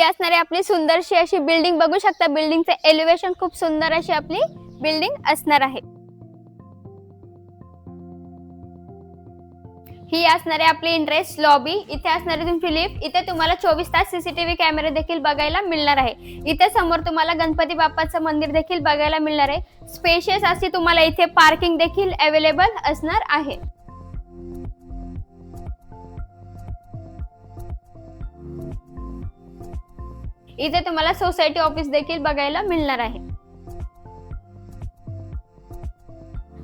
असणारी आपली सुंदरशी अशी बिल्डिंग बघू शकता. बिल्डिंगचे एलिव्हेशन खूप सुंदर अशी आपली बिल्डिंग असणार आहे. ही असणारी आपली इंटरेस्ट लॉबी. इथे असणारी तुमची लिफ्ट. इथे तुम्हाला 24 तास सीसीटीव्ही कॅमेरे देखील बघायला मिळणार आहे. इथे समोर तुम्हाला गणपती बाप्पाचं मंदिर देखील बघायला मिळणार आहे. स्पेशियस अशी तुम्हाला इथे पार्किंग देखील अवेलेबल असणार आहे. इथे तुम्हाला सोसायटी ऑफिस देखील बघायला मिळणार आहे.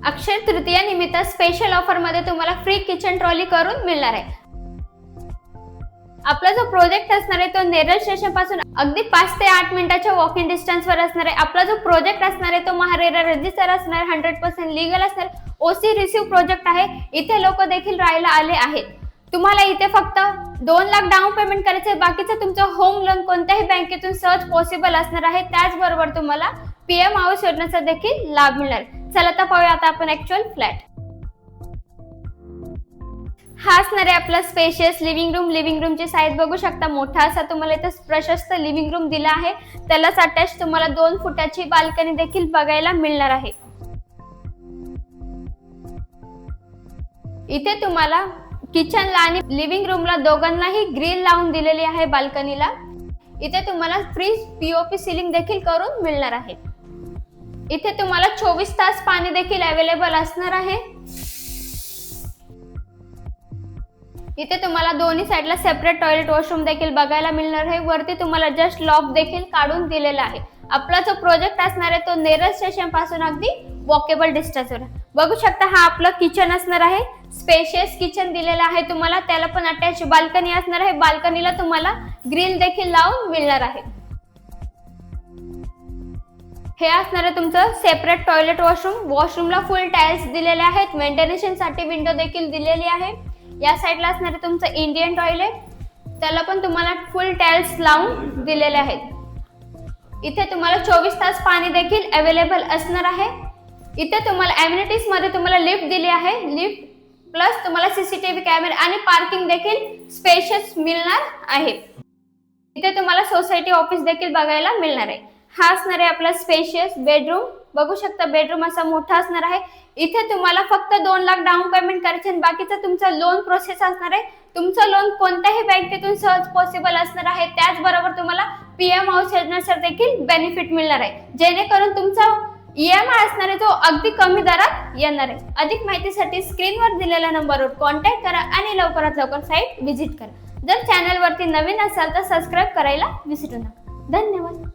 अक्षय तृतीया निमित्त स्पेशल ऑफर मध्ये तुम्हाला फ्री किचन ट्रॉली करून मिळणार आहे. आपला जो प्रोजेक्ट असणार आहे तो नेरळ स्टेशन पासून अगदी 5 ते 8 मिनिटाच्या वॉकिंग डिस्टन्स वर असणार आहे. आपला जो प्रोजेक्ट असणार आहे तो महारेरा रजिस्टर असणार, 100% लीगल असणार, ओसी रिसीव्ह प्रोजेक्ट आहे. इथे लोक देखील राहायला आले आहेत. तुम्हाला इथे फक्त 2 लाख डाऊन पेमेंट करायचे, बाकीचं तुमचं होम लोन कोणत्याही बँकेतून सहज पॉसिबल असणार आहे. त्याचबरोबर तुम्हाला पीएम आवास योजनेचा देखील लाभ मिळणार. चला तर पाहूया आता आपण ऍक्च्युअल फ्लॅट. हा असणार आहे आपला स्पेशियस लिव्हिंग रूम. लिव्हिंग रूमची साईज बघू शकता. मोठा असा तुम्हाला इथे प्रशस्त लिव्हिंग रूम दिला आहे. त्यालाच अटॅच तुम्हाला 2 फुटाची बाल्कनी देखील बघायला मिळणार आहे. इथे तुम्हाला किचनला आणि लिव्हिंग रूमला दोघांनाही ग्रिल लावून दिलेली आहे बाल्कनीला. इथे तुम्हाला फ्री पीओपी सिलिंग देखील करून मिळणार आहे. इथे तुम्हाला 24 तास पाणी देखील अवेलेबल असणार आहे. इथे तुम्हाला दोन्ही साइडला सेपरेट टॉयलेट वॉशरूम देखील बघायला मिळणार आहे. वरती तुम्हाला जस्ट लॉक देखील काढून दिलेला आहे. आपला जो प्रोजेक्ट असणार आहे तो नेरळ स्टेशन पासून अगदी वॉकेबल डिस्टन्सवर. बघू शकता हा आपलं किचन असणार आहे. स्पेशियस किचन दिलेला आहे तुम्हाला. त्याला पण अटॅच बाल्कनी असणार आहे. बाल्कनीला तुम्हाला ग्रिल देखील लावून मिळणार आहे. हे असणार आहे तुमचं सेपरेट टॉयलेट वॉशरूम. वॉशरूमला फुल टाइल्स दिलेले आहेत. व्हेंटिलेशन साठी विंडो देखील दिलेली आहे. या साइडला असणार आहे तुमचं इंडियन टॉयलेट. त्याला पण तुम्हाला फुल टाइल्स लावून दिलेले आहेत. इथे तुम्हाला 24 तास पाणी देखील अवेलेबल असणार आहे. इथे तुम्हाला अम्युनिटीज मध्ये तुम्हाला लिफ्ट दिली आहे. लिफ्ट प्लस तुम्हाला सीसीटीव्ही कॅमेरा आणि पार्किंग देखील स्पेशियस मिळणार आहे. इथे तुम्हाला सोसायटी ऑफिस देखील बघायला मिळणार आहे. हा असणार आहे आपला स्पेशियस बेडरूम. बघू शकता बेडरूम असा मोठा असणार आहे. इथे तुम्हाला फक्त 2 लाख डाऊन पेमेंट करायचे आणि बाकीचं तुमचं लोन प्रोसेस असणार आहे. तुमचं लोन कोणत्याही बँकेतून सहज पॉसिबल असणार आहे. त्याचबरोबर तुम्हाला पीएम आवास योजनेचा देखील बेनिफिट मिळणार आहे, जेणेकरून तुमचा ईएमआय असणार आहे तो अगदी कमी दरात येणार आहे. अधिक माहितीसाठी स्क्रीनवर दिलेल्या नंबरवर कॉन्टॅक्ट करा आणि लवकरात लवकर साईट व्हिजिट करा. जर चॅनलवरती नवीन असाल तर सबस्क्राईब करायला विसरू नका. धन्यवाद.